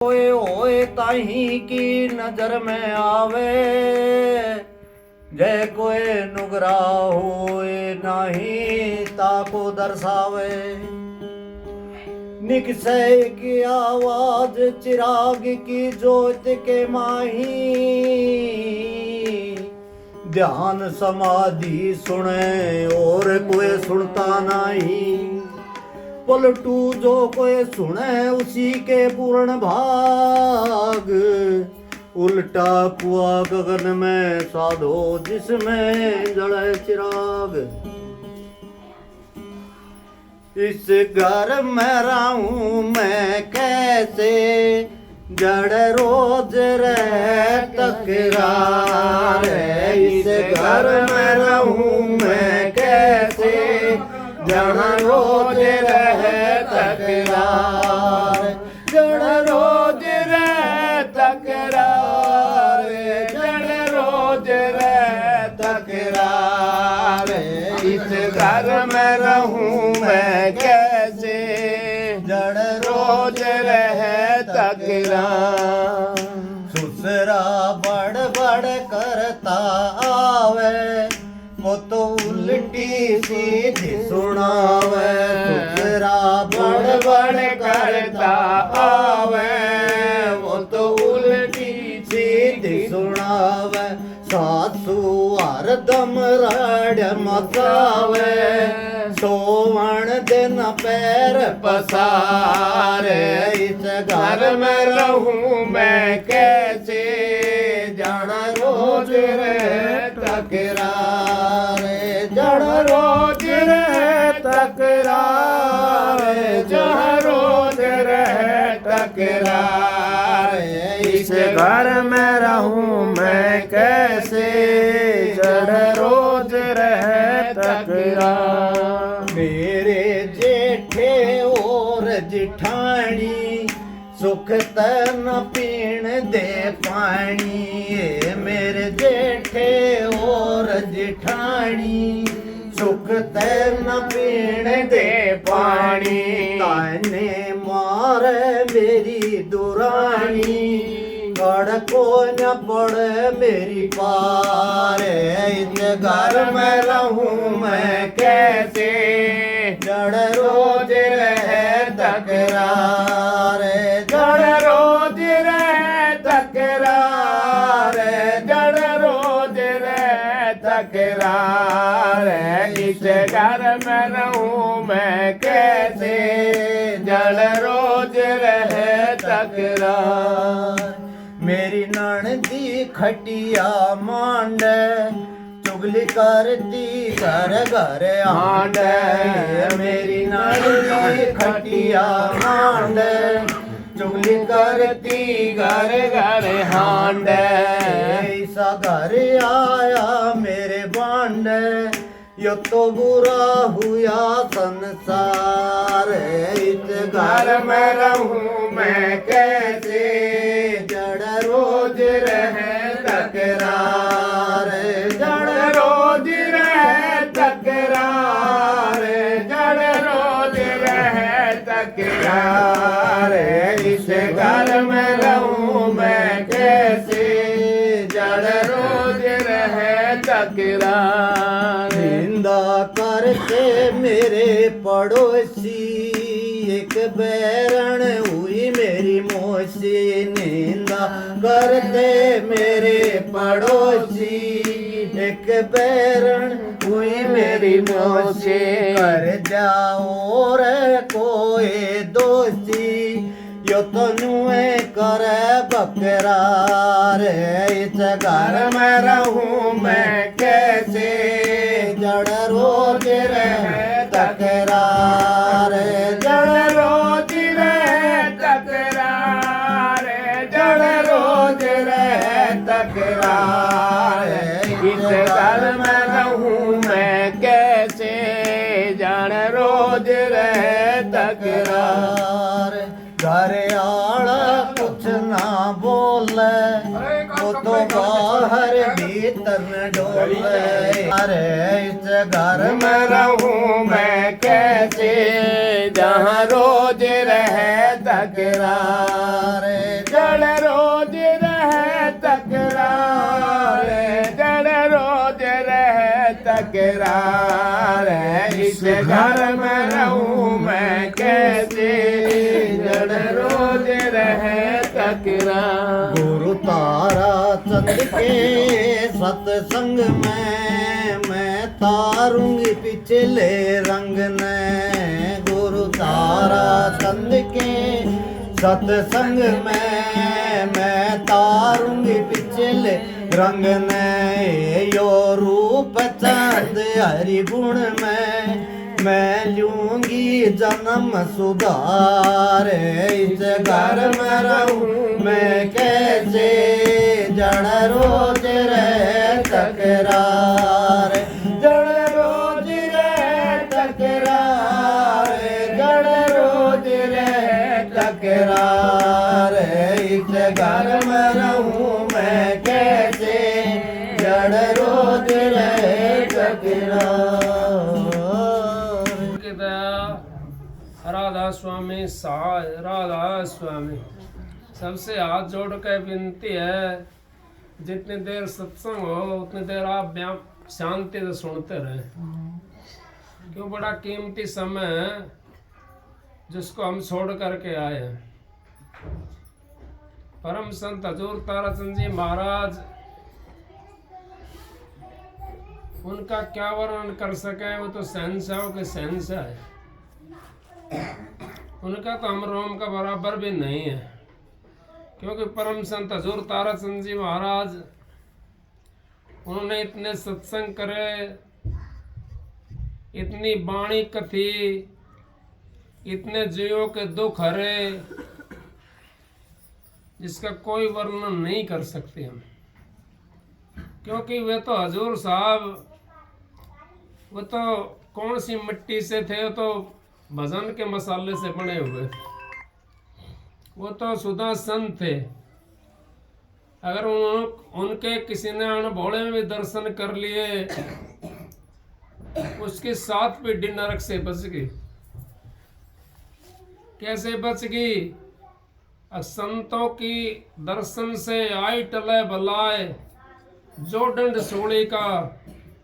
ओए ओए ताही की नजर में आवे, जय कोई नुगरा होए नाही ताको दर्शावे। निकसे की आवाज चिराग की जोत के माही, ध्यान समाधि सुने और कोई सुनता नहीं। पलटू जो कोई सुने उसी के पूर्ण भाग, उल्टा कुआ गगन में साधो जिसमें जले चिराग। इस घर में रहूं मैं कैसे, जड़ रोज रह तकरार है। इस घर में रहूं मैं कैसे, जड़ रोज रह तकरार। जड़ रोज रह तकरार, जड़ रोज रह तकरार। इस घर में रहूं मैं कैसे, जड़ रोज रह तकरार। ससुरा बड़ बड़ करता आवे, वो तो उल्टी सीधी सुनावे। ससुरा बड़ बड़ करता आवे, वो तो उल्टी सीधी सुनावे। सासू हरदम राड मचावे, सोवण दिन पैर पसारे। इस घर में रहूं मैं कैसे, जाना रोज रह तकरार। जड़ रोज रह तकरार, जड़ रोज रह तकरार। इस घर में रहूं मैं कैसे, जड़ रोज रह तकरार। मेरे जेठे और जिठानी, सुख तन पीण दे पानी। मेरे जेठे और जिठानी, सुख तन पीण दे पानी। ताने मारे मेरी दुरानी, कड़ को न पड़े मेरी पार। इस घर में रहूं मैं कैसे, जड़ रोज रह तकरार। जड़ रोज रह तकरार, जड़ रोज रह तकरार। इस घर में रहूं मैं कैसे, जड़ रोज रह तकरार। मेरी ननदी खटिया मांड, चुगली करती घर घर हांड। मेरी ननदी खटिया मांड, चुगली करती घर घर हांड। ऐसा घर आया मेरे बांड, यो तो बुरा हुआ संसार। इस घर में रहूं मैं कैसे, जड़ रोज रह तकरार। जड़ रोज रह तकरार, जड़ रोज रह तकरार। इस घर में रहूं मैं कैसे, जड़ रोज रह तकरार। निंदा करके मेरे पड़ोसी, एक बैरण हुई मेरी मौसी। निंदा करते मेरे पड़ोसी, एक बैरण हुई मेरी मौसी। कर जाओ रे कोई दोषी, यो तनुए करे बकरार। इस घर में रहूं मैं कैसे, जड़ रोज रह तकरार। जड़ रोज रह तकरार, जड़ रोज रह तकरार। इस घर में रहूं मैं कैसे, जड़ रोज रह तकरार। घर आला कुछ ना बोले, वो तो बाहर भीतर डोले। अरे इस घर में रहूं मैं कैसे, जहाँ रोज रहे तकरार। तकरार है। इस घर में रहूं मैं कैसे, जड़ रोज रहे तकरार। गुरु तारा चंद के सत्संग में मैं तारूंगी पिछले रंग ने। गुरु तारा चंद के सत्संग में मैं तारूंगी पिछले रंग ने। यो रूप चंद हरि गुण में मैं लूंगी जन्म सुधार। इस घर में रहूं मैं कैसे, जड़ रोज रहे तकरार। जड़ रोज रहे तकरार, जड़ रोज रहे तकरार। इस घर में रहूं मैं कैसे, जड़ रोज रहे तकरार। राधा स्वामी सहाय, राधा स्वामी। सबसे हाथ जोड़ के विनती है, जितनी देर सत्संग हो उतनी देर आप शांति से सुनते रहे, क्यों बड़ा कीमती समय है जिसको हम छोड़ करके आए हैं। परम संत हजूर ताराचंद जी महाराज, उनका क्या वर्णन कर सके, वो तो शहंशाहों के शहंशाह है। उनका तो हम रोम का बराबर भी नहीं है, क्योंकि परम संत हजूर ताराचंद जी महाराज, उन्होंने इतने सत्संग करे, इतनी वाणी कथी, इतने जीवों के दुख हरे, जिसका कोई वर्णन नहीं कर सकते हम। क्योंकि वे तो हजूर साहब, वो तो कौन सी मिट्टी से थे, वो तो भजन के मसाले से बने हुए, वो तो सुधा संत थे। अगर उनके किसी ने अणभोले में भी दर्शन कर लिए, उसकी 7 पीढ़ी नरक से बच गई। कैसे बच गई? संतों की दर्शन से आई टले बलाए, जो दंड सोड़ी का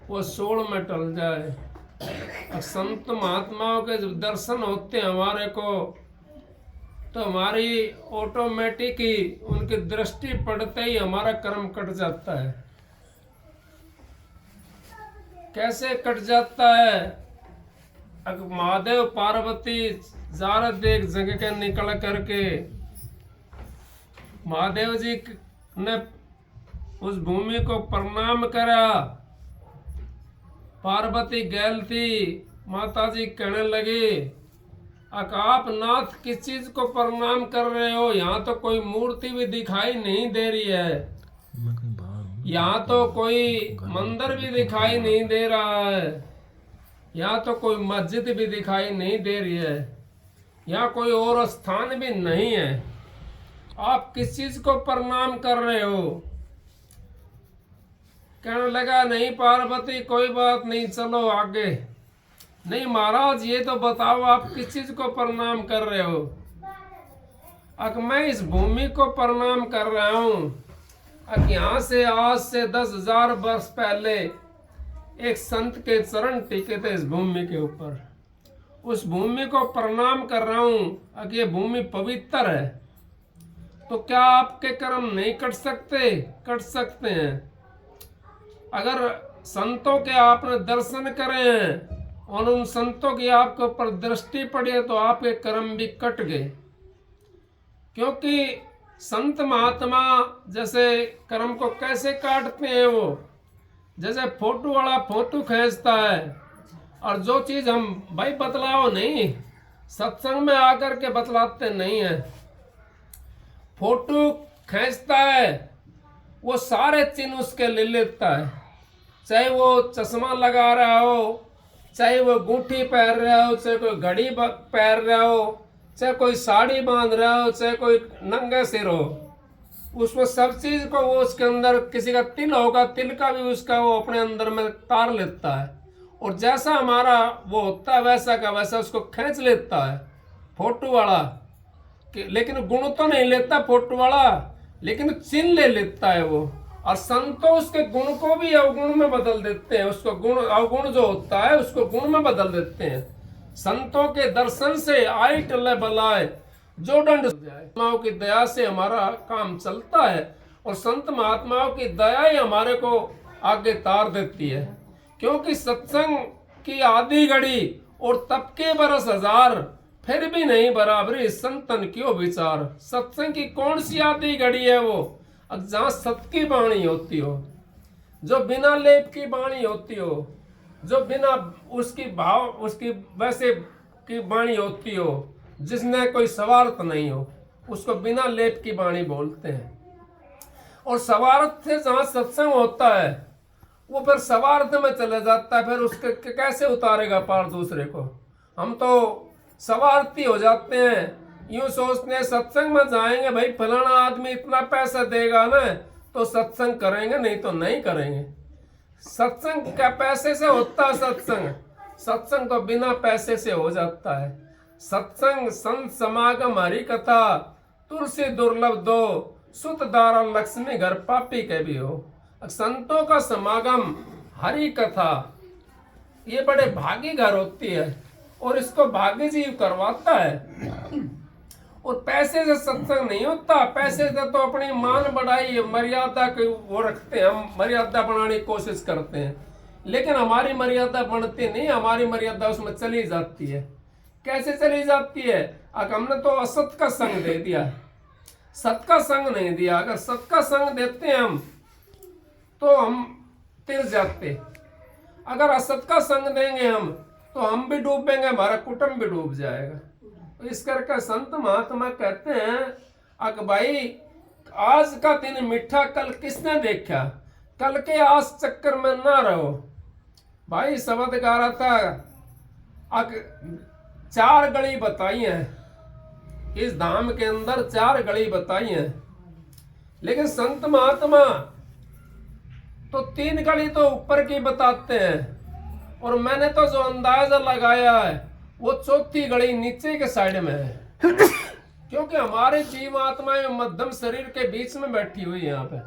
वो सोड़ में टल जाए। संत महात्माओं के जब दर्शन होते हैं हमारे को, तो हमारी ऑटोमेटिक ही उनकी दृष्टि पड़ते ही हमारा कर्म कट जाता है। कैसे कट जाता है? अगर महादेव पार्वती जारद एक जगह के निकल करके, महादेव जी ने उस भूमि को प्रणाम करा। पार्वती गैल थी, माता जी कहने लगी, आप नाथ किस चीज को प्रणाम कर रहे हो? यहाँ तो कोई मूर्ति भी दिखाई नहीं दे रही है, यहाँ तो कोई मंदिर भी दिखाई नहीं दे रहा है, यहाँ तो कोई मस्जिद भी दिखाई नहीं दे रही है, यहाँ कोई और स्थान भी नहीं है, आप किस चीज को प्रणाम कर रहे हो? कहने लगा, नहीं पार्वती कोई बात नहीं, चलो आगे। नहीं महाराज, ये तो बताओ आप किस चीज को प्रणाम कर रहे हो? मैं इस भूमि को प्रणाम कर रहा हूँ। यहाँ से आज से 10,000 वर्ष पहले एक संत के चरण टिके थे इस भूमि के ऊपर। उस भूमि को प्रणाम कर रहा हूँ। ये भूमि पवित्र है, तो क्या आपके कर्म नहीं कट सकते? कट सकते हैं। अगर संतों के आपने दर्शन करे हैं और उन संतों की आपके ऊपर दृष्टि पड़ी है, तो आपके कर्म भी कट गए। क्योंकि संत महात्मा जैसे कर्म को कैसे काटते हैं, वो जैसे फोटो वाला फोटो खींचता है, और जो चीज हम भाई बतलाओ नहीं, सत्संग में आकर के बतलाते नहीं है। फोटो खींचता है, वो सारे चिन्ह उसके ले लेता है, चाहे वो चश्मा लगा रहा हो, चाहे वो अंगूठी पहन रहा हो, चाहे कोई घड़ी पहन रहा हो, चाहे कोई साड़ी बांध रहा हो, चाहे कोई नंगे सिर हो, उसमें सब चीज को वो उसके अंदर, किसी का तिल होगा, तिल का भी उसका वो अपने अंदर में तार लेता है, और जैसा हमारा वो होता है वैसा का वैसा उसको खींच लेता है फोटो वाला। लेकिन गुण तो नहीं लेता फोटो वाला, लेकिन चिन्ह ले लेता है वो। और संतो उसके गुण को भी अवगुण में बदल देते हैं, उसको गुण अवगुण जो होता है उसको गुण में बदल देते हैं। संतों के दर्शन से आई टले बलाए जो दंड जाए। महात्माओं की दया से हमारा काम चलता है और संत महात्माओं की दया ही हमारे को आगे तार देती है, क्योंकि सत्संग की आधी घड़ी और तब के बरस हजार फिर भी नहीं बराबरी संतन क्यों विचार। सत्संग की कौन सी आधी घड़ी है वो, जहाँ सत की वाणी होती हो, जो बिना लेप की वाणी होती हो, जो बिना उसकी भाव उसकी वैसे की वाणी होती हो, जिसने कोई स्वार्थ नहीं हो, उसको बिना लेप की वाणी बोलते हैं। और स्वार्थ से जहाँ सत्संग होता है वो फिर स्वार्थ में चले जाता है, फिर उसके कैसे उतारेगा पार दूसरे को। हम तो स्वार्थी हो जाते हैं, यूं सोचते हैं सत्संग में जाएंगे भाई फलाना आदमी इतना पैसा देगा ना तो सत्संग करेंगे, नहीं तो नहीं करेंगे। सत्संग क्या पैसे से होता है? सत्संग तो बिना पैसे से हो जाता है। सत्संग संत समागम हरि कथा तुलसी दुर्लभ दो सुत दारा लक्ष्मी घर पापी के भी हो। संतों का समागम हरि कथा ये बड़े भागी घर होती है और इसको भाग्य जीव करवाता है। और पैसे से सत्संग नहीं होता, पैसे से तो अपनी मान बढ़ाई मर्यादा की वो रखते हैं, हम मर्यादा बनाने की कोशिश करते हैं, लेकिन हमारी मर्यादा बनती नहीं, हमारी मर्यादा उसमें चली जाती है। कैसे चली जाती है? अगर हमने तो असत का संग दे दिया, सत का संग नहीं दिया। अगर सत का संग देते हैं हम तो हम तिर जाते, अगर असत का संग देंगे हम तो हम भी डूबेंगे, हमारा कुटुंब भी डूब जाएगा। इस करके संत महात्मा कहते हैं अक भाई आज का दिन मीठा कल किसने देखा, कल के आस चक्कर में ना रहो। भाई शब्द गा रहा था, अक 4 गली बताई है इस धाम के अंदर, 4 गली बताई है, लेकिन संत महात्मा तो 3 गली तो ऊपर की बताते हैं, और मैंने तो जो अंदाजा लगाया है वो 4थी गली नीचे के साइड में है, क्योंकि हमारे जीवात्माएं मध्यम शरीर के बीच में बैठी हुई है यहाँ पे।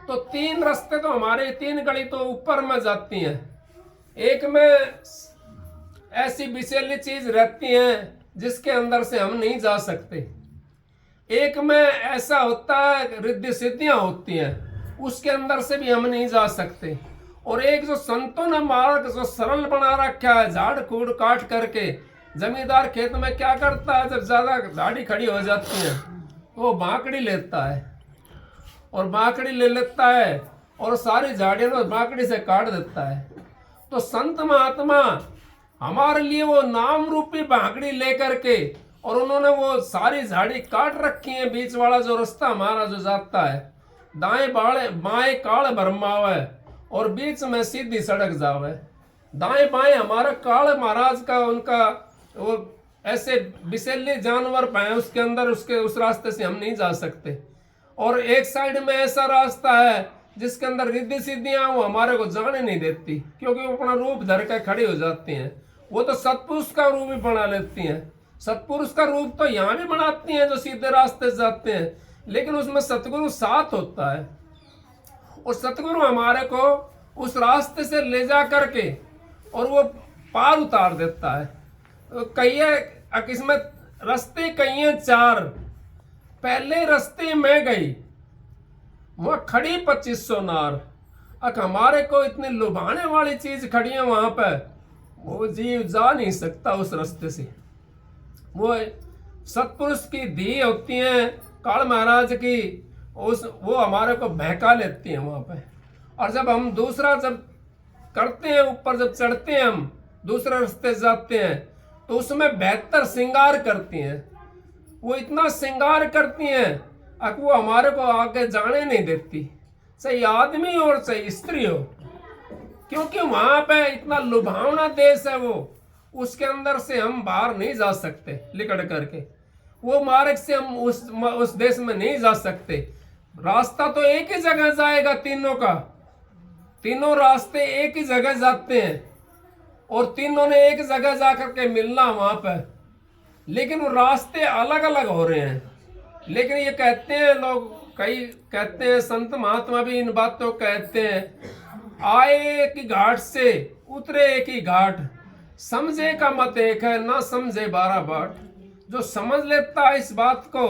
तो 3 रास्ते तो हमारे 3 गली तो ऊपर में जाती हैं। एक में ऐसी विषैली चीज रहती है जिसके अंदर से हम नहीं जा सकते, एक में ऐसा होता है रिद्धि सिद्धियां होती हैं उसके अंदर से भी हम नहीं जा सकते, और एक जो संतों ने मार्ग जो सरल बना रखा है, झाड़ कूड़ काट करके। जमींदार खेत में क्या करता है, जब ज्यादा झाड़ी खड़ी हो जाती है तो वो बांकड़ी लेता है, और बांकड़ी ले लेता है और सारी झाड़ियां बांकड़ी से काट देता है। तो संत महात्मा हमारे लिए वो नाम रूपी बांकड़ी लेकर के, और उन्होंने वो सारी झाड़ी काट रखी है। बीच वाला जो रास्ता हमारा जो जाता है, दाएं बाएं काल भरमावे और बीच में सीधी सड़क जावे। दाएं बाएं हमारा काल महाराज का उनका वो ऐसे विषैले जानवर पाए उसके अंदर, उसके उस रास्ते से हम नहीं जा सकते। और एक साइड में ऐसा रास्ता है जिसके अंदर रिद्धि सिद्धियां वो हमारे को जाने नहीं देती, क्योंकि वो अपना रूप धर कर खड़ी हो जाती हैं। वो तो सतपुरुष का रूप भी बना लेती हैं। सतपुरुष का रूप तो यहाँ भी बनाती हैं जो सीधे रास्ते से जाते हैं, लेकिन उसमें सतगुरु साथ होता है, और सतगुरु हमारे को उस रास्ते से ले जा करके और वो पार उतार देता है। तो कई इसमें रास्ते कई 4। पहले रास्ते में गई वह खड़ी 2500 नार। अब हमारे को इतनी लुभाने वाली चीज खड़ी है वहां पर, वो जीव जा नहीं सकता उस रास्ते से। वो सतपुरुष की धी होती है काल महाराज की, वो हमारे को बहका लेती हैं वहां पे। और जब हम दूसरा जब करते हैं, ऊपर जब चढ़ते हैं, हम दूसरे रास्ते जाते हैं, तो उसमें बेहतर श्रृंगार करती हैं। वो इतना श्रृंगार करती हैं अब वो हमारे को आगे जाने नहीं देती, चाहे आदमी हो चाहे स्त्री हो, क्योंकि वहां पे इतना लुभावना देश है वो, उसके अंदर से हम बाहर नहीं जा सकते लिकड़ करके। वो मार्ग से हम उस देश में नहीं जा सकते। रास्ता तो एक ही जगह जाएगा तीनों का, तीनों रास्ते एक ही जगह जाते हैं, और तीनों ने एक जगह जाकर के मिलना वहां पर, लेकिन वो रास्ते अलग अलग हो रहे हैं। लेकिन ये कहते हैं लोग कई कहते हैं, संत महात्मा भी इन बातों कहते हैं, आए एक ही घाट से उतरे एक ही घाट, समझे का मत एक है ना समझे 12 बाट। जो समझ लेता है इस बात को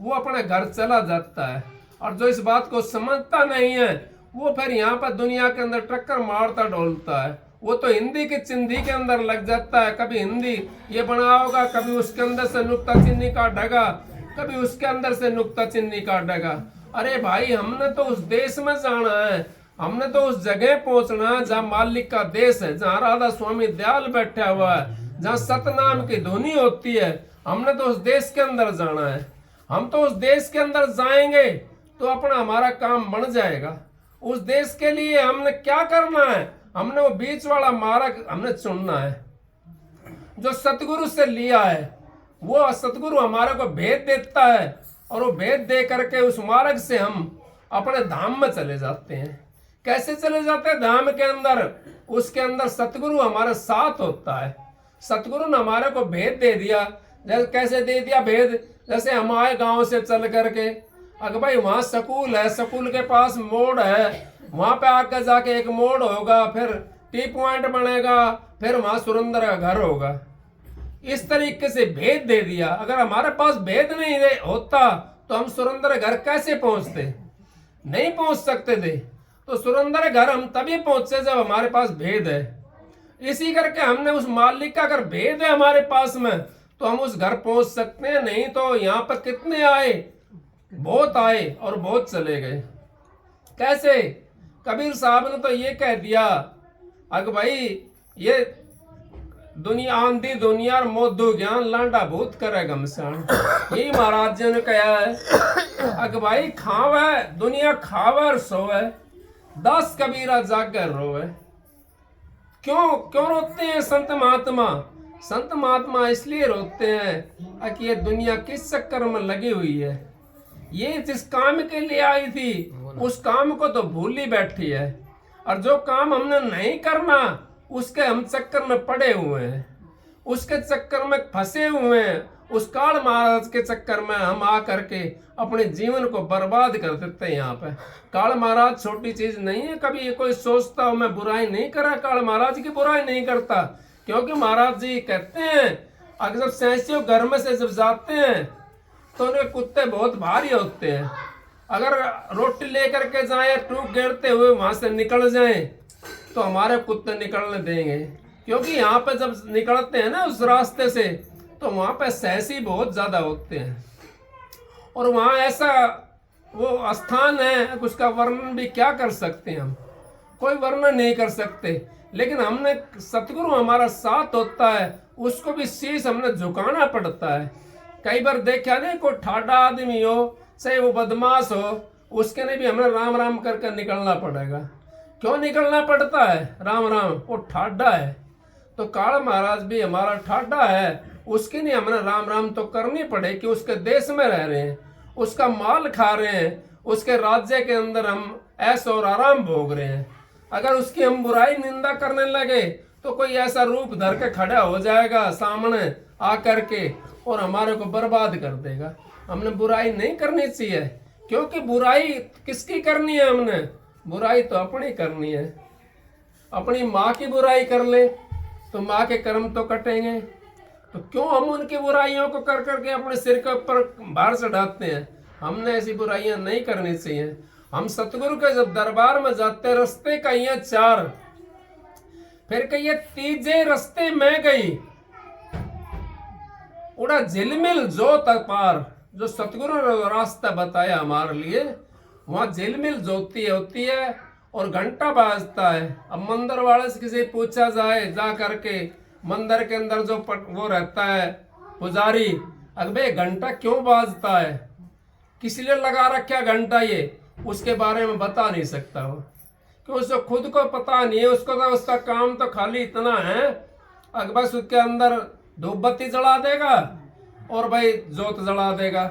वो अपने घर चला जाता है, और जो इस बात को समझता नहीं है वो फिर यहाँ पर दुनिया के अंदर टक्कर मारता डोलता है। वो तो हिंदी की चिंधी के अंदर लग जाता है, कभी हिंदी ये बना होगा, कभी उसके अंदर से नुक्ता चिन्ही काटेगा, कभी उसके अंदर से नुक्ता चिन्ही काटेगा। अरे भाई, हमने तो उस देश में जाना है, हमने तो उस जगह पहुंचना है जहाँ मालिक का देश है, जहाँ राधा स्वामी दयाल बैठा हुआ है, जहाँ सतनाम की धुनी होती है। हमने तो उस देश के अंदर जाना है। हम तो उस देश के अंदर जाएंगे तो अपना हमारा काम बन जाएगा। उस देश के लिए हमने क्या करना है, हमने वो बीच वाला मार्ग हमने चुनना है जो सतगुरु से लिया है। वो सतगुरु हमारे को भेद देता है, और वो भेद दे करके उस मार्ग से हम अपने धाम में चले जाते हैं। कैसे चले जाते हैं धाम के अंदर? उसके अंदर सतगुरु हमारे साथ होता है। सतगुरु ने हमारे को भेद दे दिया। जैसे कैसे दे दिया भेद? जैसे हम आए गांव से चल करके, अगर भाई वहाँ स्कूल है, स्कूल के पास मोड़ है, वहाँ पे आकर जाके एक मोड़ होगा, फिर टी पॉइंट बनेगा, फिर वहाँ सुरेंद्र का घर होगा। इस तरीके से भेद दे दिया। अगर हमारे पास भेद नहीं होता तो हम सुरेंद्र घर कैसे पहुंचते? नहीं पहुंच सकते थे। तो सुरेंद्र घर हम तभी पहुंचे जब हमारे पास भेद है। इसी करके हमने उस मालिक का अगर भेद है हमारे पास में तो हम उस घर पहुंच सकते हैं। नहीं तो यहाँ पर कितने आए, बहुत आए और बहुत चले गए। कैसे? कबीर साहब ने तो ये कह दिया, अगर भाई ये दुनिया आंधी दुनिया और मोदू ज्ञान लांडा भूत करे घमसान। यही महाराज जी ने कहा है। अगर भाई खावे दुनिया खावे और सोवे, 10 कबीरा जाकर रोवे। क्यों रोते हैं संत महात्मा? संत महात्मा इसलिए रोते हैं कि ये दुनिया किस चक्कर में लगी हुई है। ये जिस काम के लिए आई थी उस काम को तो भूल ही बैठी है, और जो काम हमने नहीं करना उसके हम चक्कर में पड़े हुए हैं, उसके चक्कर में फंसे हुए हैं। उस काल महाराज के चक्कर में हम आ करके अपने जीवन को बर्बाद कर देते हैं। यहाँ पे काल महाराज छोटी चीज नहीं है। कभी ये कोई सोचता हो मैं बुराई नहीं करा, काल महाराज की बुराई नहीं करता, क्योंकि महाराज जी कहते हैं अगर जब सैंसियों घर में से जब जाते हैं तो उनके कुत्ते बहुत भारी होते हैं। अगर रोटी लेकर के जाए, टूक गिरते हुए वहां से निकल जाए तो हमारे कुत्ते निकलने देंगे, क्योंकि यहाँ पे जब निकलते हैं ना उस रास्ते से तो वहाँ पे सैंसी बहुत ज्यादा होते हैं। और वहाँ ऐसा वो स्थान है, उसका वर्णन भी क्या कर सकते हैं हम, कोई वर्णन नहीं कर सकते। लेकिन हमने सतगुरु हमारा साथ होता है, उसको भी शीश हमने झुकाना पड़ता है। कई बार देखा नहीं, कोई ठाडा आदमी हो, चाहे वो बदमाश हो, उसके लिए भी हमें राम राम करके निकलना पड़ेगा। क्यों निकलना पड़ता है राम राम? वो ठाडा है। तो काल महाराज भी हमारा ठाडा है, उसके लिए हमें राम राम तो करनी पड़े कि उसके देश में रह रहे हैं, उसका माल खा रहे हैं, उसके राज्य के अंदर हम ऐश और आराम भोग रहे हैं। अगर उसकी हम बुराई निंदा करने लगे तो कोई ऐसा रूप धर के खड़ा हो जाएगा सामने आ करके और हमारे को बर्बाद कर देगा। हमने बुराई नहीं करनी चाहिए, क्योंकि बुराई किसकी करनी है? हमने बुराई तो अपनी करनी है। अपनी माँ की बुराई कर ले तो माँ के कर्म तो कटेंगे। तो क्यों हम उनकी बुराइयों को कर करके अपने सिर के ऊपर भार चढ़ाते हैं? हमने ऐसी बुराइयां नहीं करनी चाहिए। हम सतगुरु के जब दरबार में जाते, रास्ते कहिए 4, फिर कहिए तीजे रास्ते में गई, उड़ा झिलमिल जोत पार। जो सतगुरु ने रास्ता बताया हमारे लिए, वहाँ झिलमिल जोती होती है और घंटा बाजता है। अब मंदिर वाले से किसी पूछा जाए जा करके, मंदिर के अंदर जो वो रहता है पुजारी, अरे घंटा क्यों बाजता है, किस लिए लगा रखा घंटा, ये उसके बारे में बता नहीं सकता वो, कि उसको खुद को पता नहीं है। उसको तो उसका काम तो खाली इतना है, अगर बस उसके अंदर धूप बत्ती जला देगा और भाई जोत जला देगा,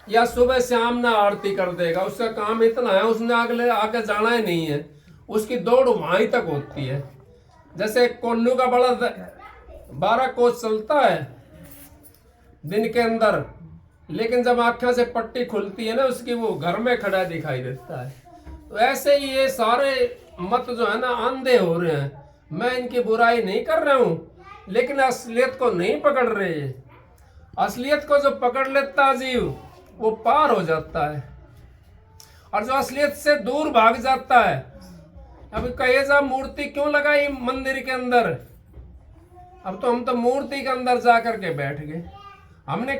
या सुबह शाम ना आरती कर देगा। उसका काम इतना है, उसने आगे जाना ही नहीं है। उसकी दौड़ वहीं तक होती है। जैसे कोल्लू का बड़ा 12 कोस चलता है दिन के अंदर, लेकिन जब आँखें से पट्टी खुलती है ना उसकी, वो घर में खड़ा दिखाई देता है। तो ऐसे ही ये सारे मत जो है ना अंधे हो रहे हैं। मैं इनकी बुराई नहीं कर रहा हूँ, लेकिन असलियत को नहीं पकड़ रहे हैं। असलियत को जो पकड़ लेता जीव वो पार हो जाता है, और जो असलियत से दूर भाग जाता है। अब कहे जा मूर्ति क्यों लगाई मंदिर के अंदर? अब तो हम तो मूर्ति के अंदर जा करके बैठ गए। हमने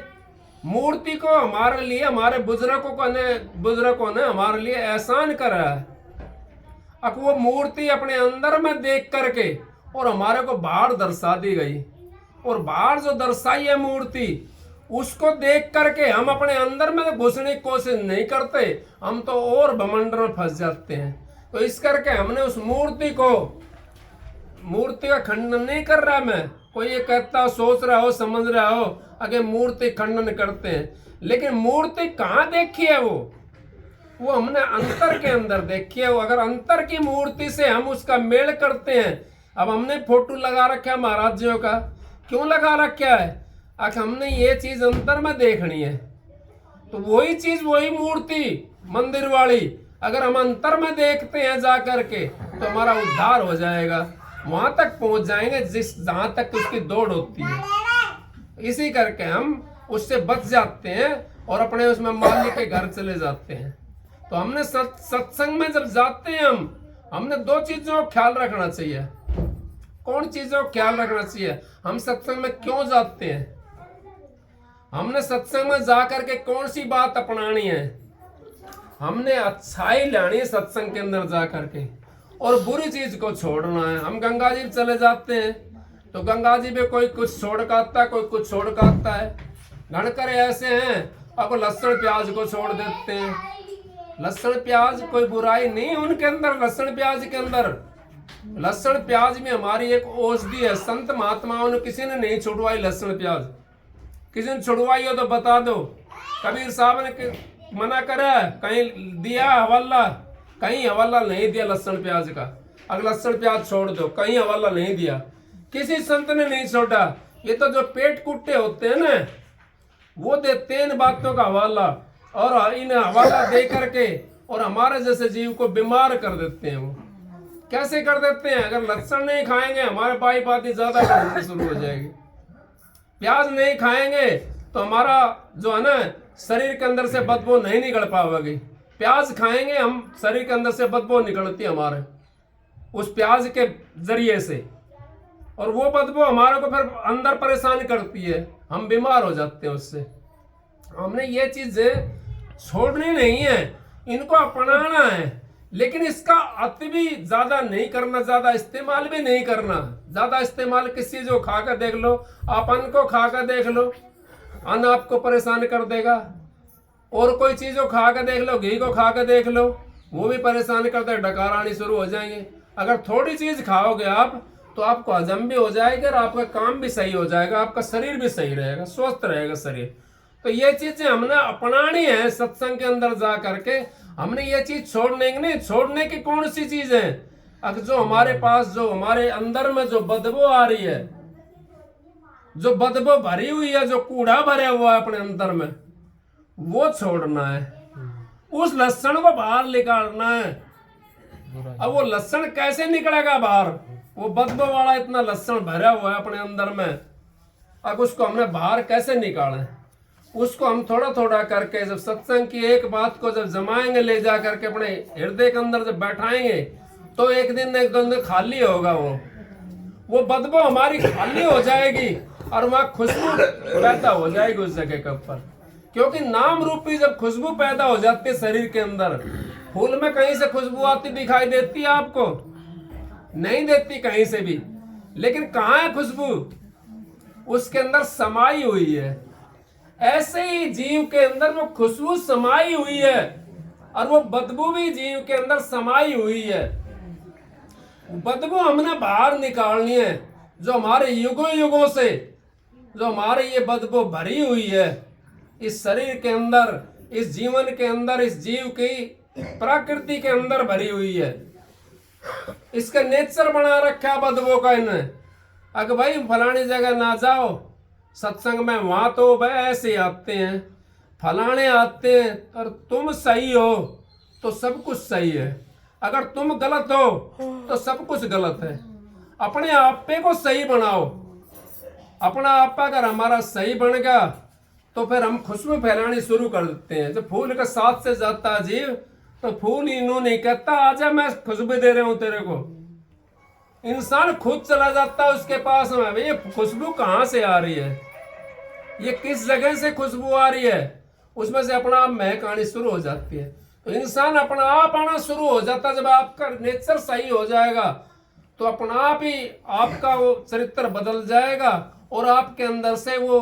मूर्ति को हमारे लिए, हमारे बुजुर्गों ने हमारे लिए एहसान करा है। अब वो मूर्ति अपने अंदर में देख करके और हमारे को बाहर दर्शा दी गई, और बाहर जो दर्शाई है मूर्ति, उसको देख करके हम अपने अंदर में घुसने की कोशिश नहीं करते, हम तो और भमंडर में फंस जाते हैं। तो इस करके हमने उस मूर्ति का खंडन नहीं कर रहा मैं। कोई ये कहता सोच रहा हो, समझ रहा हो अगर मूर्ति खंडन करते हैं, लेकिन मूर्ति कहाँ देखी है? वो हमने अंतर के अंदर देखी है। वो अगर अंतर की मूर्ति से हम उसका मेल करते हैं। अब हमने फोटो लगा रखा है महाराज जियों का, क्यों लगा रखा है? अगर हमने ये चीज अंतर में देखनी है, तो वही चीज, वही मूर्ति मंदिर वाली अगर हम अंतर में देखते हैं जा करके, तो हमारा उद्धार हो जाएगा। वहां तक पहुंच जाएंगे जहां तक उसकी दौड़ होती है। इसी करके हम उससे बच जाते हैं और अपने उसमें मालिक के घर चले जाते हैं। तो हमने सत्संग में जब जाते हैं हमने दो चीजों का ख्याल रखना चाहिए। कौन चीजों का ख्याल रखना चाहिए? हम सत्संग में क्यों जाते हैं? हमने सत्संग में जा करके कौन सी बात अपनानी है? हमने अच्छाई लानी है सत्संग के अंदर जा करके, और बुरी चीज को छोड़ना है। हम गंगा जी चले जाते हैं तो गंगा जी में कोई कुछ छोड़ का आता है, कोई कुछ छोड़ का आता है। गणकर ऐसे हैं, अब लहसुन प्याज को छोड़ देते हैं। लहसुन प्याज कोई बुराई नहीं उनके अंदर। लहसुन प्याज के अंदर, लहसुन प्याज में हमारी एक औषधि है। संत महात्माओं ने किसी ने नहीं छुड़वाई लहसुन प्याज। किसी ने छुड़वाई हो तो बता दो। कबीर साहब ने मना करा, कहीं दिया हवाला, कहीं हवाला नहीं दिया लहसुन प्याज का। अगर लहसुन प्याज छोड़ दो, कहीं हवाला नहीं दिया, किसी संत ने नहीं छोड़ा। ये तो जो पेट कुट्टे होते हैं ना, वो देते हैं इन बातों का हवाला, और इन हवाला दे करके और हमारे जैसे जीव को बीमार कर देते हैं। वो कैसे कर देते हैं? अगर लहसुन नहीं खाएंगे हमारे पाई पाती ज्यादा करनी शुरू हो जाएगी। प्याज नहीं खाएंगे तो हमारा जो है ना शरीर के अंदर से बदबू नहीं निकल पाएगी। प्याज खाएंगे हम, शरीर के अंदर से बदबू निकलती है हमारे उस प्याज के जरिए से, और वो बदबू हमारे को फिर अंदर परेशान करती है, हम बीमार हो जाते हैं उससे। हमने ये चीजें छोड़नी नहीं है, इनको अपनाना है, लेकिन इसका अति भी ज्यादा नहीं करना, ज्यादा इस्तेमाल भी नहीं करना। ज्यादा इस्तेमाल किस चीज को खा कर देख लो, आप अन्न को खा कर देख लो, अन्न आपको परेशान कर देगा। और कोई चीज को खा कर देख लो, घी को खा कर देख लो, वो भी परेशान करता है, डकार आनी शुरू हो जाएंगे। अगर थोड़ी चीज खाओगे आप तो आपको हजम भी हो जाएगा और आपका काम भी सही हो जाएगा, आपका शरीर भी सही रहेगा, स्वस्थ रहेगा शरीर। तो ये चीजें हमने अपनानी है सत्संग के अंदर जा करके। हमने ये चीज छोड़ने की नहीं। छोड़ने की कौन सी चीज है? अगर जो हमारे पास, जो हमारे अंदर में जो बदबू आ रही है, जो बदबू भरी हुई है, जो कूड़ा भरा हुआ है अपने अंदर में, वो छोड़ना है। उस लहसुन को बाहर निकालना है। अब वो लहसुन कैसे निकलेगा बाहर? वो बदबू वाला इतना लहसुन भरा हुआ है अपने अंदर में, अब उसको हमने बाहर कैसे निकालें? उसको हम थोड़ा थोड़ा करके जब सत्संग की एक बात को जब जमाएंगे, ले जा करके अपने हृदय के अंदर जब बैठाएंगे, तो एक दिन खाली होगा वो बदबू हमारी खाली हो जाएगी, और वहाँ खुशबू पैदा हो जाएगी उस जगह के ऊपर। क्योंकि नाम रूपी जब खुशबू पैदा हो जाती है शरीर के अंदर, फूल में कहीं से खुशबू आती दिखाई देती है आपको? नहीं देती कहीं से भी। लेकिन कहाँ है खुशबू? उसके अंदर समाई हुई है। ऐसे ही जीव के अंदर वो खुशबू समाई हुई है, और वो बदबू भी जीव के अंदर समाई हुई है। बदबू हमने बाहर निकालनी है। जो हमारे युगों युगों से जो हमारे ये बदबू भरी हुई है इस शरीर के अंदर, इस जीवन के अंदर, इस जीव की प्रकृति के अंदर भरी हुई है। इसका नेचर बना रखा बदबू का इन्हें। अगर भाई फलानी जगह ना जाओ सत्संग में, वहां तो भाई ऐसे आते हैं, फलाने आते हैं और तुम सही हो तो सब कुछ सही है, अगर तुम गलत हो तो सब कुछ गलत है। अपने आप पे को सही बनाओ। अपना आप अगर हमारा सही बन गया तो फिर हम खुशबू फैलानी शुरू कर देते हैं। जब फूल के साथ से जाता है जीव तो फूल इन्हों नहीं कहता आजा मैं खुशबू दे रहा हूं तेरे को। इंसान खुद चला जाता है उसके पास में, ये खुशबू कहाँ से आ रही है, ये किस जगह से खुशबू आ रही है, उसमें से अपना आप महक आनी शुरू हो जाती है। तो इंसान अपना आप आना शुरू हो जाता है। जब आपका नेचर सही हो जाएगा तो अपना आप ही आपका वो चरित्र बदल जाएगा और आपके अंदर से वो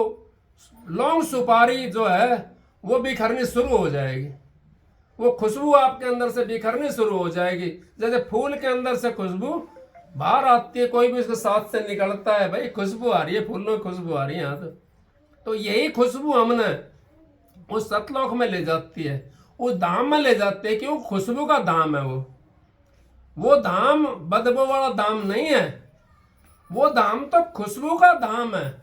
लौंग सुपारी जो है वो बिखरनी शुरू हो जाएगी। वो खुशबू आपके अंदर से बिखरनी शुरू हो जाएगी। जैसे फूल के अंदर से खुशबू बाहर आती है, कोई भी उसके साथ से निकलता है, भाई खुशबू आ रही है, फूलों की खुशबू आ रही है यहाँ तो यही खुशबू हमने उस सतलोक में ले जाती है, उस धाम में ले जाते हैं। क्यों? खुशबू का धाम है वो धाम बदबू वाला धाम नहीं है, वो धाम तो खुशबू का धाम है।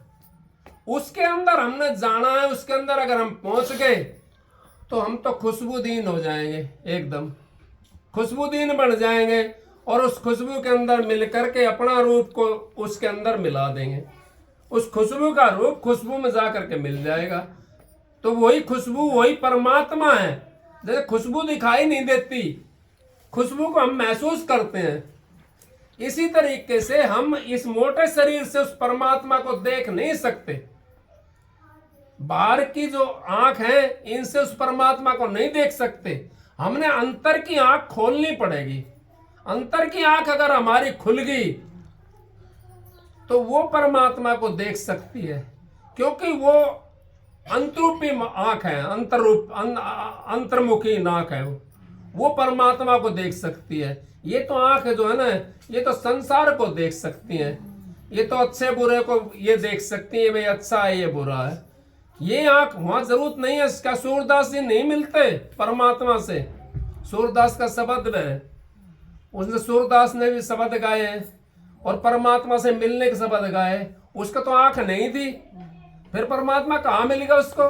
उसके अंदर हमने जाना है, उसके अंदर अगर हम पहुंच गए तो हम तो खुशबूदीन हो जाएंगे, एकदम खुशबूदीन बन जाएंगे और उस खुशबू के अंदर मिल करके अपना रूप को उसके अंदर मिला देंगे। उस खुशबू का रूप खुशबू में जा करके मिल जाएगा। तो वही खुशबू वही परमात्मा है। जैसे खुशबू दिखाई नहीं देती, खुशबू को हम महसूस करते हैं, इसी तरीके से हम इस मोटे शरीर से उस परमात्मा को देख नहीं सकते। बाहर की जो आंख है इनसे उस परमात्मा को नहीं देख सकते। हमने अंतर की आंख खोलनी पड़ेगी। अंतर की आंख अगर हमारी खुल गई तो वो परमात्मा को देख सकती है, क्योंकि वो अंतरूपी आंख है, अंतर्मुखी आंख है, वो परमात्मा को देख सकती है। ये तो आंख जो है ना, ये तो संसार को देख सकती है, ये तो अच्छे बुरे को ये देख सकती है, भाई अच्छा है ये बुरा है। ये आंख वहां जरूरत नहीं है। इसका सूरदास जी नहीं मिलते परमात्मा से। सूरदास का शब्द है, उसने सूरदास ने भी शब्द गाए हैं और परमात्मा से मिलने के शब्द गाए। उसका तो आंख नहीं थी, फिर परमात्मा कहाँ मिलेगा उसको?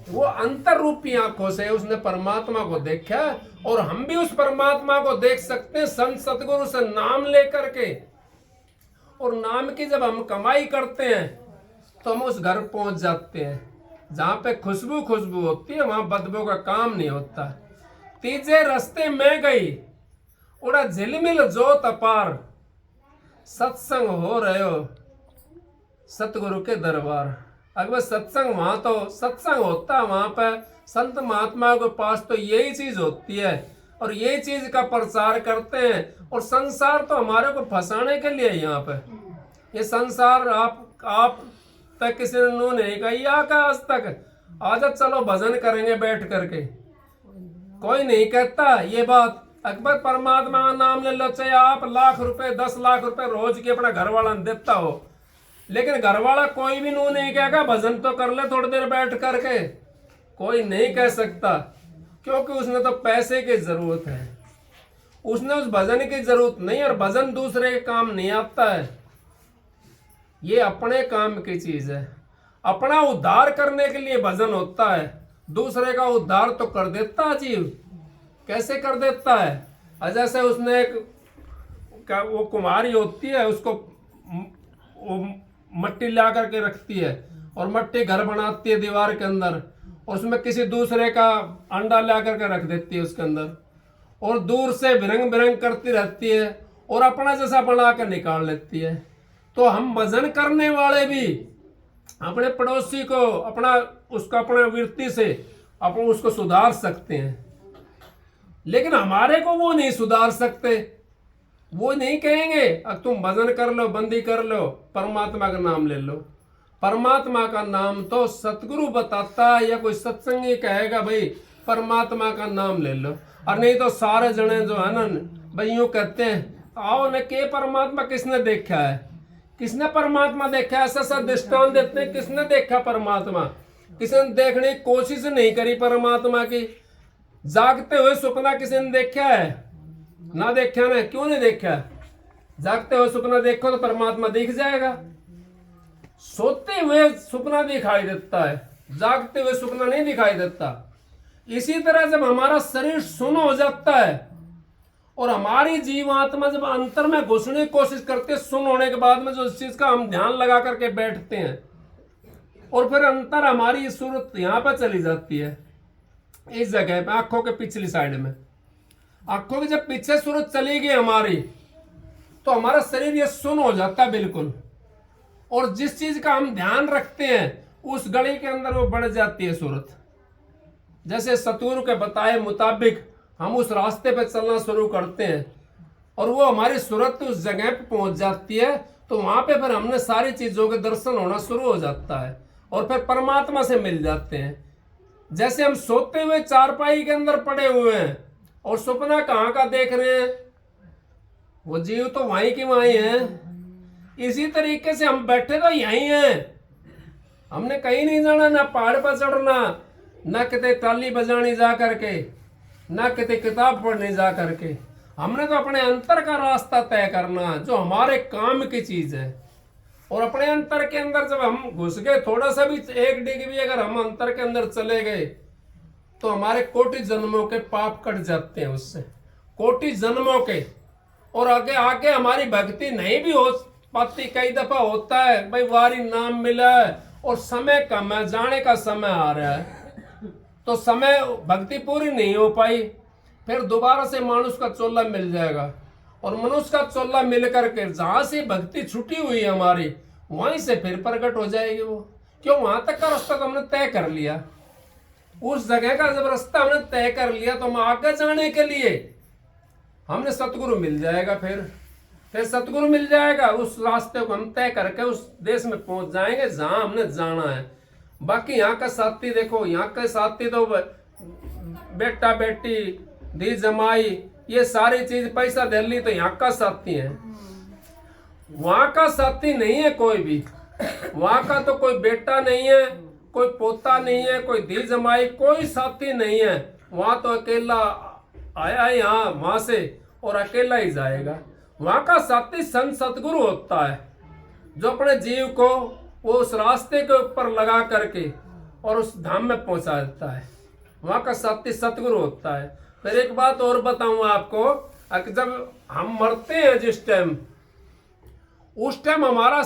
वो अंतर रूपी आंखों से उसने परमात्मा को देखा और हम भी उस परमात्मा को देख सकते हैं संत सतगुरु से नाम लेकर के। और नाम की जब हम कमाई करते हैं तो हम उस घर पहुंच जाते हैं जहां पे खुशबू होती है, वहां बदबू का काम नहीं होता। तीजे रास्ते में गई उड़ा झिलमिल जोत अपार, सत्संग हो रहे हो सतगुरु के दरबार। अगर सत्संग वहां तो सत्संग होता है, वहां पर संत महात्मा के पास तो यही चीज होती है और यही चीज का प्रचार करते हैं। और संसार तो हमारे को फंसाने के लिए यहाँ पे, ये संसार आप तक किसी ने नहीं कहा का आज तक, आजा चलो भजन करेंगे बैठ करके, कोई नहीं कहता ये बात। अकबर परमात्मा का नाम ले लो, चाहे आप लाख रुपए 10 लाख रुपए रोज के अपना घर वाला देता हो, लेकिन घर वाला कोई भी नू नहीं कहेगा भजन तो कर ले थोड़ी देर बैठ करके, कोई नहीं कह सकता, क्योंकि उसने तो पैसे की जरूरत है, उसने उस भजन की जरूरत नहीं। और भजन दूसरे के काम नहीं आता है, ये अपने काम की चीज है। अपना उद्धार करने के लिए भजन होता है, दूसरे का उद्धार तो कर देता है जीव। कैसे कर देता है? जैसे उसने वो कुमारी होती है, उसको वो मट्टी ला करके रखती है और मट्टी घर बनाती है दीवार के अंदर, और उसमें किसी दूसरे का अंडा ला करके रख देती है उसके अंदर, और दूर से भिरंग भिरंग करती रहती है और अपना जैसा बना कर निकाल लेती है। तो हम भजन करने वाले भी अपने पड़ोसी को अपना वृत्ति से अपन उसको सुधार सकते हैं, लेकिन हमारे को वो नहीं सुधार सकते। वो नहीं कहेंगे अब तुम भजन कर लो, बंदी कर लो, परमात्मा का नाम ले लो। परमात्मा का नाम तो सतगुरु बताता है, या कोई सत्संगी कहेगा भाई परमात्मा का नाम ले लो। और नहीं तो सारे जने जो है ना भाई यूँ कहते हैं आओ न के परमात्मा किसने देखा है, किसने परमात्मा देखा है, ऐसा दृष्टांत देते हैं किसने देखा परमात्मा, किसी ने देखने की कोशिश नहीं करी परमात्मा की। जागते हुए सपना किसी ने देखा है? ना देखा ना, क्यों नहीं देखा? जागते हुए सपना देखो तो परमात्मा दिख जाएगा। सोते हुए सपना दिखाई देता है, जागते हुए सुपना नहीं दिखाई देता। इसी तरह जब हमारा शरीर सुन्न हो जाता है और हमारी जीवात्मा जब अंतर में घुसने की कोशिश करते हैं, सुन्न होने के बाद में जो इस चीज का हम ध्यान लगा करके बैठते हैं और फिर अंतर हमारी सूरत यहाँ पर चली जाती है, इस जगह पे आंखों के पिछली साइड में। आंखों की जब पीछे सूरत चली गई हमारी, तो हमारा शरीर ये सुन्न हो जाता है बिल्कुल, और जिस चीज का हम ध्यान रखते हैं उस घड़ी के अंदर वो बढ़ जाती है सूरत। जैसे सतगुरु के बताए मुताबिक हम उस रास्ते पे चलना शुरू करते हैं और वो हमारी सूरत उस जगह पे पहुंच जाती है, तो वहां पे फिर हमने सारी चीजों के दर्शन होना शुरू हो जाता है और फिर परमात्मा से मिल जाते हैं। जैसे हम सोते हुए चारपाई के अंदर पड़े हुए हैं और सपना कहाँ का देख रहे हैं, वो जीव तो वहीं की वहीं है। इसी तरीके से हम बैठे तो यहीं हैं, हमने कहीं नहीं जाना, ना पहाड़ पर चढ़ना, ना कितने ताली बजानी जा करके, ना कितने किताब पढ़ने जा करके। हमने तो अपने अंतर का रास्ता तय करना जो हमारे काम की चीज है। और अपने अंतर के अंदर जब हम घुस गए, थोड़ा सा भी 1 डिग्री भी अगर हम अंतर के अंदर चले गए तो हमारे कोटि जन्मों के पाप कट जाते हैं उससे, कोटि जन्मों के। और आगे आगे हमारी भक्ति नहीं भी हो पाती, कई दफा होता है भाई वारी नाम मिला है और समय कम है, जाने का समय आ रहा है, तो समय भक्ति पूरी नहीं हो पाई, फिर दोबारा से मनुष्य का चोला मिल जाएगा। और मनुष्य का चोला मिल करके जहां से भक्ति छुटी हुई है हमारी, वहीं से फिर प्रकट हो जाएगी वो। क्यों, वहां तक का रास्ता तो हमने तय कर लिया, उस जगह का जब रास्ता हमने तय कर लिया तो हम आगे जाने के लिए हमने सतगुरु मिल जाएगा, फिर सतगुरु मिल जाएगा, उस रास्ते को हम तय करके उस देश में पहुंच जाएंगे जहां हमने जाना है। बाकी यहाँ का साथी देखो, यहाँ के साथी तो बेटा बेटी दी जमाई ये सारी चीज पैसा दे ली तो यहाँ का साथी है, वहां का साथी नहीं है कोई भी। वहां का तो कोई बेटा नहीं है, कोई पोता नहीं है, कोई दी जमाई, कोई साथी नहीं है। वहां तो अकेला आया यहाँ वहां से और अकेला ही जाएगा। वहां का साथी संत सतगुरु होता है जो अपने जीव को वो उस रास्ते के ऊपर लगा करके और उस धाम में पहुंचा देता है। वहां का साथी सतगुरु होता है। फिर एक बात और बताऊंगा आपको, जब हम मरते हैं जिस टाइम, उस टाइम हमारा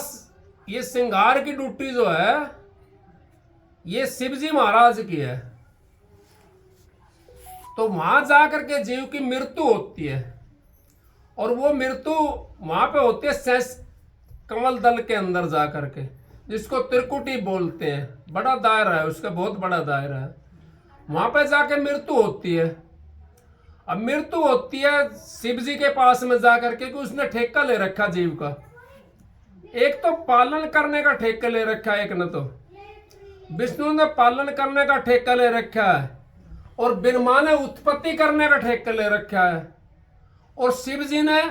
ये श्रृंगार की ड्यूटी जो है ये शिव जी महाराज की है। तो वहां जाकर के जीव की मृत्यु होती है और वो मृत्यु वहां पे होती है शेष कमल दल के अंदर जा करके, जिसको त्रिकुटी बोलते हैं। बड़ा दायरा है उसका, बहुत बड़ा दायरा है। वहां पे जाके मृत्यु होती है। अब मृत्यु होती है शिव जी के पास में जाकर के, कि उसने ठेका ले रखा जीव का। एक तो पालन करने का ठेका ले रखा है, एक न तो विष्णु ने पालन करने का ठेका ले रखा है और ब्रह्मा ने उत्पत्ति करने का ठेका ले रखा है और शिव जी ने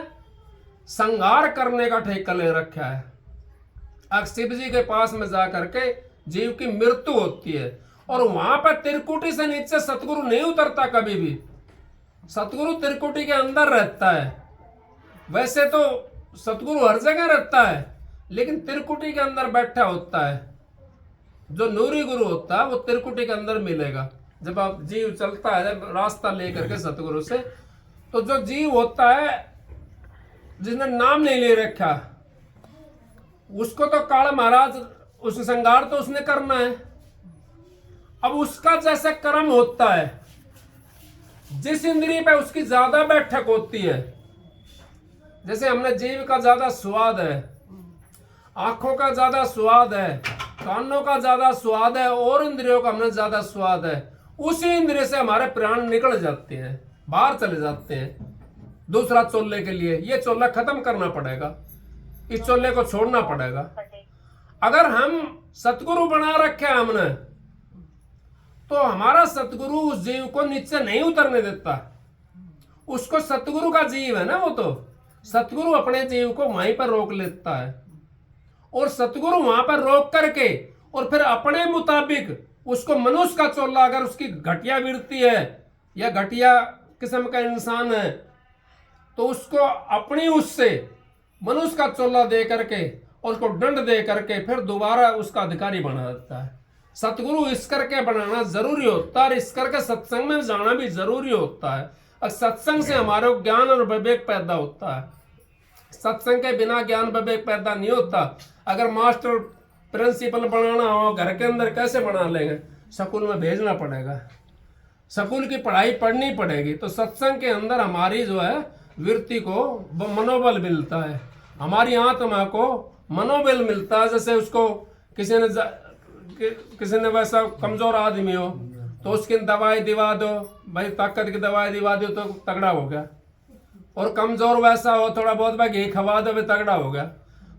संहार करने का ठेका ले रखा है। अब शिव जी के पास में जाकर के जीव की मृत्यु होती है और वहां पर त्रिकुटी से नीचे सतगुरु नहीं उतरता कभी भी। सतगुरु त्रिकुटी के अंदर रहता है। वैसे तो सतगुरु हर जगह रहता है, लेकिन त्रिकुटी के अंदर बैठा होता है। जो नूरी गुरु होता है वो त्रिकुटी के अंदर मिलेगा। जब आप जीव चलता है जब रास्ता लेकर के सतगुरु से, तो जो जीव होता है जिसने नाम नहीं ले रखा, उसको तो काल महाराज उस संगार तो उसने करना है। अब उसका जैसा कर्म होता है, जिस इंद्रिय पे उसकी ज्यादा बैठक होती है, जैसे हमने जीव का ज्यादा स्वाद है, आंखों का ज्यादा स्वाद है, कानों का ज्यादा स्वाद है और इंद्रियों का हमने ज्यादा स्वाद है, उसी इंद्रिय से हमारे प्राण निकल जाते हैं, बाहर चले जाते हैं दूसरा चोले के लिए। ये चोला खत्म करना पड़ेगा, इस चोले को छोड़ना पड़ेगा। अगर हम सतगुरु बना रखे हमने, तो हमारा सतगुरु उस जीव को नीचे नहीं उतरने देता। उसको सतगुरु का जीव है ना, वो तो सतगुरु अपने जीव को वहीं पर रोक लेता है और सतगुरु वहां पर रोक करके और फिर अपने मुताबिक उसको मनुष्य का चोला, अगर उसकी घटिया वृत्ति है या घटिया किस्म का इंसान है, तो उसको अपनी उससे मनुष्य का चोला दे करके और उसको दंड दे करके फिर दोबारा उसका अधिकारी बना देता है। सतगुरु इस करके बनाना जरूरी होता है और इस करके सत्संग में जाना भी जरूरी होता है। और सत्संग से हमारे को ज्ञान और विवेक पैदा होता है। सत्संग के बिना ज्ञान विवेक पैदा नहीं होता। अगर मास्टर प्रिंसिपल बनाना हो घर के अंदर कैसे बना लेंगे? स्कूल में भेजना पड़ेगा, स्कूल की पढ़ाई पढ़नी पड़ेगी। तो सत्संग के अंदर हमारी जो है वृत्ति को मनोबल मिलता है, हमारी आत्मा को मनोबल मिलता है। जैसे उसको किसी ने वैसा कमजोर आदमी हो तो उसकी दवाई दिवा दो, भाई ताकत की दवाई दिवा दो तो तगड़ा हो गया। और कमजोर वैसा हो थोड़ा बहुत भाई घी खवा दो, तगड़ा हो गया।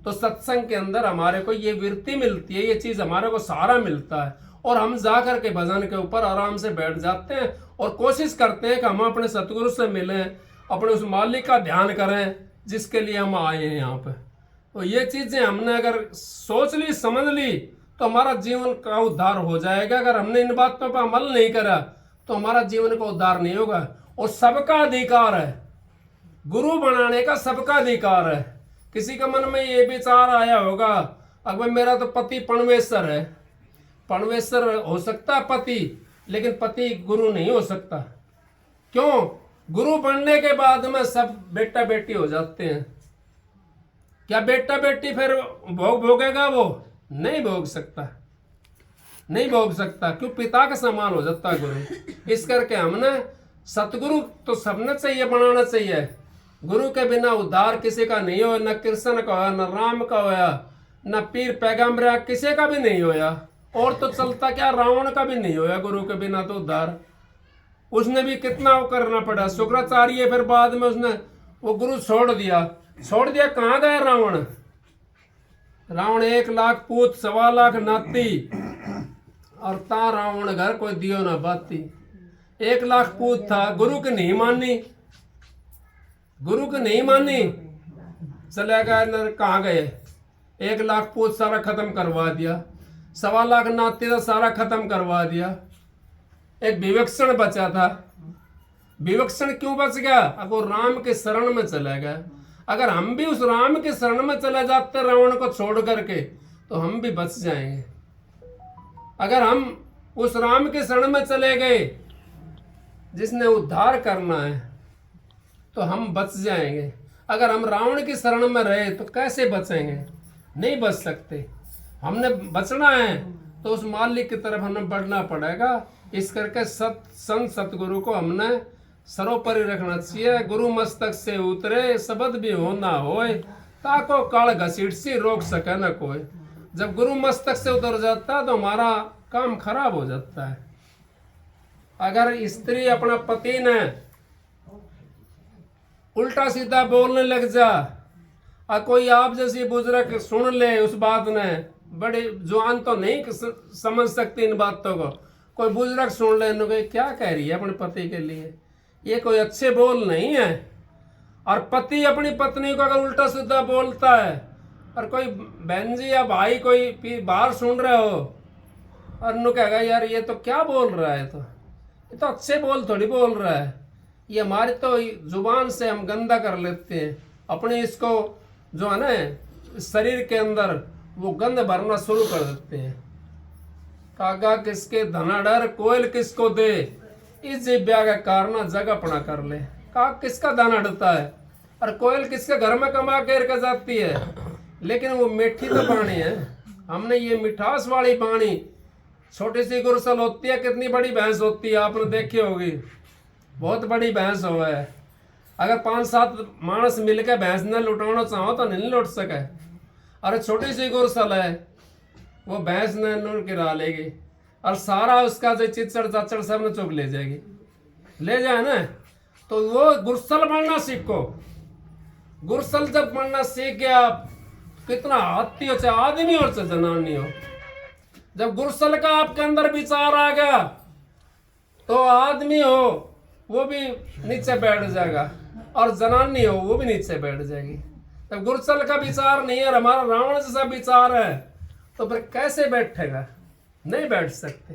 तो सत्संग के अंदर हमारे को ये वृत्ति मिलती है, ये चीज हमारे को सहारा मिलता है। और हम जा करके भजन के ऊपर आराम से बैठ जाते हैं और कोशिश करते हैं कि हम अपने सतगुरु से मिलें, अपने उस मालिक का ध्यान करें जिसके लिए हम आए हैं यहाँ पे। तो ये चीजें हमने अगर सोच ली, समझ ली, तो हमारा जीवन का उद्धार हो जाएगा। अगर हमने इन बातों पर अमल नहीं करा तो हमारा जीवन का उद्धार नहीं होगा। और सबका अधिकार है, गुरु बनाने का सबका अधिकार है। किसी के मन में ये विचार आया होगा अगर मेरा तो पति परमेश्वर है, परमेश्वर हो सकता है पति, लेकिन पति गुरु नहीं हो सकता। क्यों? गुरु बनने के बाद में सब बेटा बेटी हो जाते हैं। क्या बेटा बेटी फिर भोगेगा? वो नहीं भोग सकता, नहीं भोग सकता। क्यों? पिता का समान हो जाता है गुरु। इस करके हमने सतगुरु तो सबने चाहिए, बनाना चाहिए। गुरु के बिना उद्धार किसी का नहीं हो, न कृष्ण का होया, न राम का होया, न पीर पैगंबर किसी का भी नहीं होया। और तो चलता क्या, रावण का भी नहीं होया गुरु के बिना तो उद्धार। उसने भी कितना वो करना पड़ा। शुक्राचार्य फिर बाद में उसने वो गुरु छोड़ दिया। कहाँ गया रावण? रावण 1 लाख पूत 1.25 लाख नाती और ता रावण घर कोई दियो ना बाती। 1 लाख पूत था, गुरु की नहीं मानी, गुरु की नहीं मानी, चले गए। कहाँ गए? 1 लाख पूत सारा खत्म करवा दिया, 1.25 लाख नाती था सारा खत्म करवा दिया। एक विवक्षण बचा था। विवक्षण क्यों बच गया? अगर राम के शरण में चला गया। अगर हम भी उस राम के शरण में चले जाते रावण को छोड़ करके तो हम भी बच जाएंगे। अगर हम उस राम के शरण में चले गए जिसने उद्धार करना है तो हम बच जाएंगे। अगर हम रावण की शरण में रहे तो कैसे बचेंगे? नहीं बच सकते। हमने बचना है तो उस मालिक की तरफ हमें बढ़ना पड़ेगा। इस करके संत सतगुरु को हमने सर्वोपरि रखना चाहिए। गुरु मस्तक से उतरे शब्द भी हो ना होए, ताको काल घसीट सी रोक सके न कोई। जब गुरु मस्तक से उतर जाता है तो हमारा काम खराब हो जाता है। अगर स्त्री अपना पति ने उल्टा सीधा बोलने लग जा और कोई आप जैसी बुजुर्ग सुन ले उस बात ने, बड़ी जवान तो नहीं समझ सकती इन बातों को, कोई बुजुर्ग सुन ले क्या कह रही है अपने पति के लिए, ये कोई अच्छे बोल नहीं है। और पति अपनी पत्नी को अगर उल्टा सीधा बोलता है और कोई बहन जी या भाई कोई बाहर सुन रहे हो और नु कहेगा यार ये तो क्या बोल रहा है, तो ये तो अच्छे बोल थोड़ी बोल रहा है। ये हमारी तो जुबान से हम गंदा कर लेते हैं अपने, इसको जो है ना शरीर के अंदर वो गंद भरना शुरू कर देते हैं। कागा किसके धना डर कोयल किसको दे, इस जिब्या का कारण जग अपना कर ले। काग किसका दाना डरता है और कोयल किसके घर में कमा कर जाती है, लेकिन वो मीठी तो बाणी है। हमने ये मिठास वाली बाणी, छोटी सी गुरसल होती है, कितनी बड़ी भैंस होती है आपने देखी होगी, बहुत बड़ी भैंस हो है। अगर 5-7 मानस मिलकर भैंस ने लुटाना चाहो तो नहीं लुट सके। अरे छोटी सी गुरसल है, वो भैंस ने नूर गिरा लेगी और सारा उसका जो चिचड़ चाचड़ सब ने चुग ले जाएगी, ले जाए ना। तो वो गुरसल बनना सीखो। गुरसल जब बनना सीख गया, कितना हाथी हो चाहे आदमी हो चाहे जनानी हो, जब गुरसल का आपके अंदर विचार आ गया तो आदमी हो वो भी नीचे बैठ जाएगा और जनानी हो वो भी नीचे बैठ जाएगी। जब गुरसल का विचार नहीं है, हमारा रावण जैसा विचार है, तो फिर कैसे बैठेगा? नहीं बैठ सकते।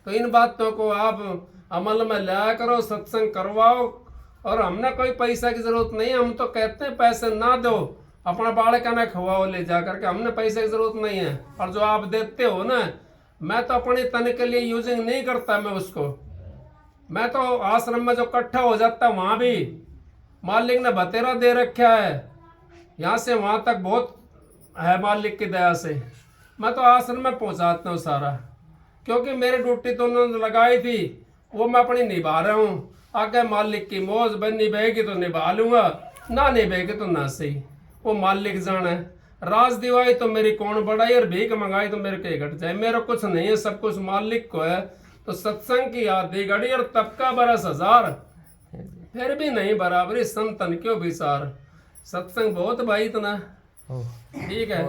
तो इन बातों को आप अमल में लाया करो, सत्संग करवाओ। और हमने कोई पैसा की जरूरत नहीं है, हम तो कहते हैं पैसे ना दो, अपना बालक ना खवाओ ले जा करके, हमने पैसे की जरूरत नहीं है। और जो आप देते हो ना, मैं तो अपने तन के लिए यूजिंग नहीं करता मैं उसको। मैं तो आश्रम में जो इकट्ठा हो जाता वहां भी मालिक ने बतेरा दे रखा है, यहाँ से वहां तक बहुत है मालिक की दया से। मैं तो आश्रम में पहुंचाता हूँ सारा, क्योंकि मेरी ड्यूटी तो उन्होंने लगाई थी, वो मैं अपनी निभा रहा हूँ। आगे मालिक की मौज बन निभाएगी तो निभा लूंगा, ना निभाएगी तो ना सही, वो मालिक जाने। राज दिवाई तो मेरी कौन बढ़ाई और भीख मंगाई तो मेरे के घट जाए। मेरा कुछ नहीं है, सब कुछ मालिक को है। तो सत्संग की याद दी घड़ी और तब का बरस हजार, फिर भी नहीं बराबरी संतन क्यों विचार। सत्संग बहुत भाई इतना ठीक है।